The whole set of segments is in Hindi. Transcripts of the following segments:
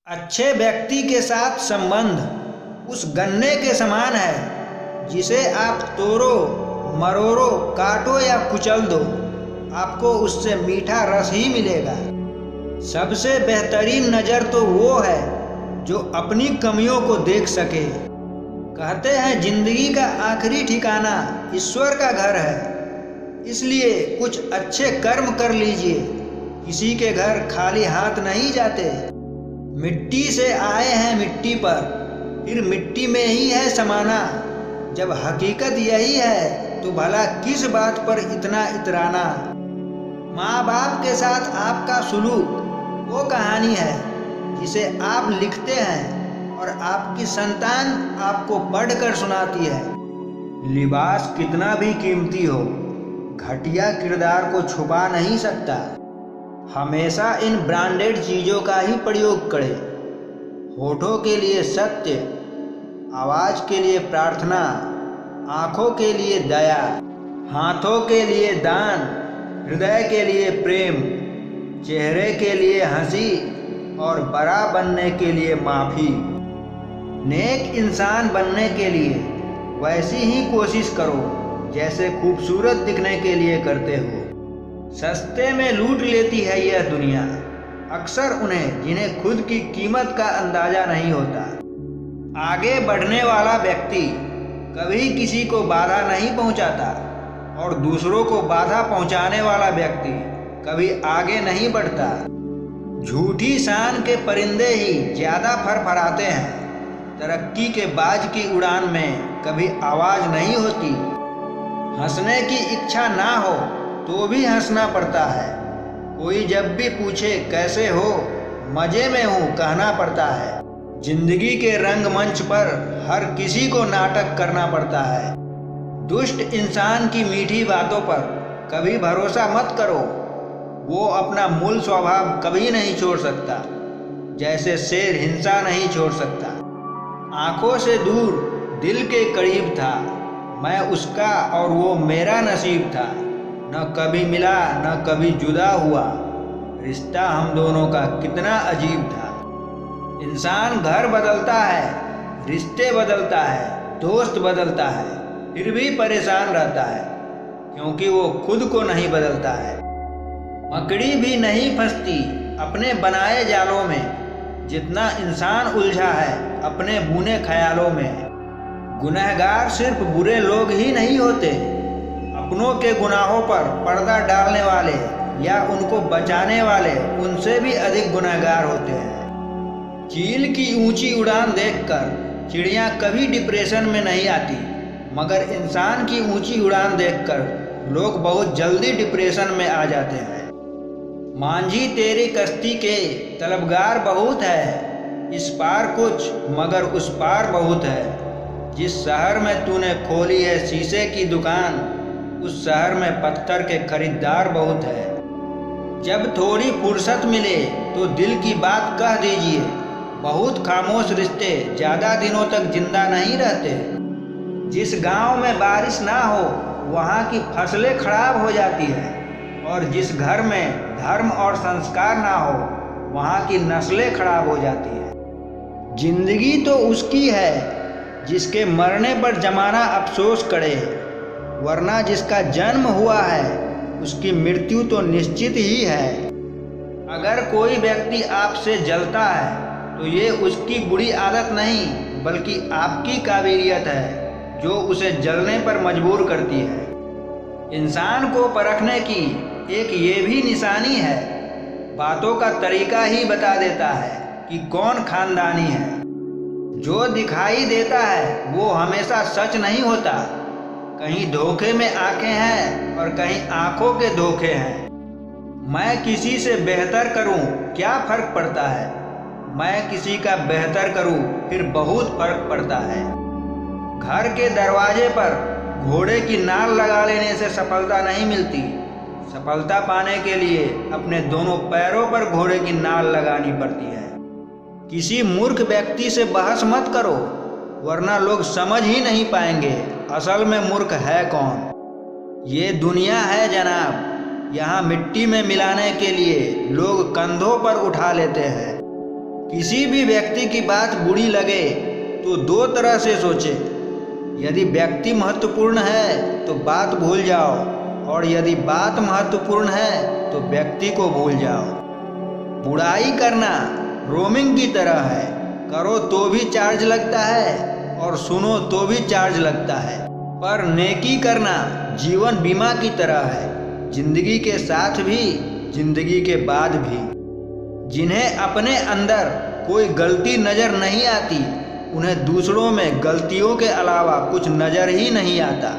अच्छे व्यक्ति के साथ संबंध उस गन्ने के समान है जिसे आप तोड़ो, मरोड़ो, काटो या कुचल दो, आपको उससे मीठा रस ही मिलेगा। सबसे बेहतरीन नज़र तो वो है जो अपनी कमियों को देख सके। कहते हैं जिंदगी का आखिरी ठिकाना ईश्वर का घर है, इसलिए कुछ अच्छे कर्म कर लीजिए। किसी के घर खाली हाथ नहीं जाते। मिट्टी से आए हैं मिट्टी पर, फिर मिट्टी में ही है समाना। जब हकीकत यही है तो भला किस बात पर इतना इतराना। माँ बाप के साथ आपका सुलूक वो कहानी है जिसे आप लिखते हैं और आपकी संतान आपको पढ़कर सुनाती है। लिबास कितना भी कीमती हो, घटिया किरदार को छुपा नहीं सकता। हमेशा इन ब्रांडेड चीज़ों का ही प्रयोग करें। होठों के लिए सत्य, आवाज़ के लिए प्रार्थना, आँखों के लिए दया, हाथों के लिए दान, हृदय के लिए प्रेम, चेहरे के लिए हंसी और बड़ा बनने के लिए माफ़ी। नेक इंसान बनने के लिए वैसी ही कोशिश करो जैसे खूबसूरत दिखने के लिए करते हो। सस्ते में लूट लेती है यह दुनिया अक्सर उन्हें जिन्हें खुद की कीमत का अंदाजा नहीं होता। आगे बढ़ने वाला व्यक्ति कभी किसी को बाधा नहीं पहुंचाता और दूसरों को बाधा पहुंचाने वाला व्यक्ति कभी आगे नहीं बढ़ता। झूठी शान के परिंदे ही ज़्यादा फरफराते हैं। तरक्की के बाज की उड़ान में कभी आवाज़ नहीं होती। हंसने की इच्छा ना हो तो भी हंसना पड़ता है। कोई जब भी पूछे कैसे हो, मज़े में हूँ कहना पड़ता है। जिंदगी के रंगमंच पर हर किसी को नाटक करना पड़ता है। दुष्ट इंसान की मीठी बातों पर कभी भरोसा मत करो। वो अपना मूल स्वभाव कभी नहीं छोड़ सकता, जैसे शेर हिंसा नहीं छोड़ सकता। आंखों से दूर दिल के करीब था, मैं उसका और वो मेरा नसीब था। न कभी मिला न कभी जुदा हुआ, रिश्ता हम दोनों का कितना अजीब था। इंसान घर बदलता है, रिश्ते बदलता है, दोस्त बदलता है, फिर भी परेशान रहता है क्योंकि वो खुद को नहीं बदलता है। मकड़ी भी नहीं फंसती अपने बनाए जालों में जितना इंसान उलझा है अपने बुने ख्यालों में। गुनहगार सिर्फ बुरे लोग ही नहीं होते, अपनों के गुनाहों पर पर्दा डालने वाले या उनको बचाने वाले उनसे भी अधिक गुनहगार होते हैं। चील की ऊंची उड़ान देखकर चिड़ियां कभी डिप्रेशन में नहीं आती, मगर इंसान की ऊंची उड़ान देखकर लोग बहुत जल्दी डिप्रेशन में आ जाते हैं। मांझी तेरी कश्ती के तलबगार बहुत है, इस पार कुछ मगर उस पार बहुत है। जिस शहर में तूने खोली है शीशे की दुकान, उस शहर में पत्थर के खरीदार बहुत है। जब थोड़ी फुर्सत मिले तो दिल की बात कह दीजिए। बहुत खामोश रिश्ते ज़्यादा दिनों तक जिंदा नहीं रहते। जिस गांव में बारिश ना हो वहाँ की फसलें खराब हो जाती है, और जिस घर में धर्म और संस्कार ना हो वहाँ की नस्लें खराब हो जाती है। जिंदगी तो उसकी है जिसके मरने पर जमाना अफसोस करे, वरना जिसका जन्म हुआ है उसकी मृत्यु तो निश्चित ही है। अगर कोई व्यक्ति आपसे जलता है तो ये उसकी बुरी आदत नहीं बल्कि आपकी काबिलियत है जो उसे जलने पर मजबूर करती है। इंसान को परखने की एक ये भी निशानी है, बातों का तरीका ही बता देता है कि कौन खानदानी है। जो दिखाई देता है वो हमेशा सच नहीं होता। कहीं धोखे में आंखें हैं और कहीं आंखों के धोखे हैं। मैं किसी से बेहतर करूं क्या फ़र्क पड़ता है, मैं किसी का बेहतर करूं फिर बहुत फ़र्क पड़ता है। घर के दरवाजे पर घोड़े की नाल लगा लेने से सफलता नहीं मिलती। सफलता पाने के लिए अपने दोनों पैरों पर घोड़े की नाल लगानी पड़ती है। किसी मूर्ख व्यक्ति से बहस मत करो, वरना लोग समझ ही नहीं पाएंगे असल में मूर्ख है कौन। ये दुनिया है जनाब, यहाँ मिट्टी में मिलाने के लिए लोग कंधों पर उठा लेते हैं। किसी भी व्यक्ति की बात बुरी लगे तो दो तरह से सोचे। यदि व्यक्ति महत्वपूर्ण है तो बात भूल जाओ, और यदि बात महत्वपूर्ण है तो व्यक्ति को भूल जाओ। बुराई करना रोमिंग की तरह है, करो तो भी चार्ज लगता है और सुनो तो भी चार्ज लगता है। पर नेकी करना जीवन बीमा की तरह है, जिंदगी के साथ भी जिंदगी के बाद भी। जिन्हें अपने अंदर कोई गलती नजर नहीं आती, उन्हें दूसरों में गलतियों के अलावा कुछ नजर ही नहीं आता।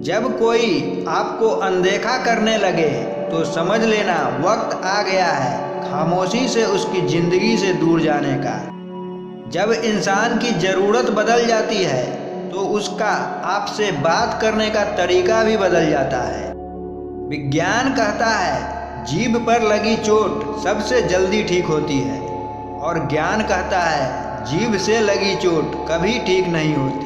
जब कोई आपको अनदेखा करने लगे तो समझ लेना वक्त आ गया है खामोशी से उसकी जिंदगी से दूर जाने का। जब इंसान की ज़रूरत बदल जाती है तो उसका आपसे बात करने का तरीका भी बदल जाता है। विज्ञान कहता है जीभ पर लगी चोट सबसे जल्दी ठीक होती है, और ज्ञान कहता है जीभ से लगी चोट कभी ठीक नहीं होती।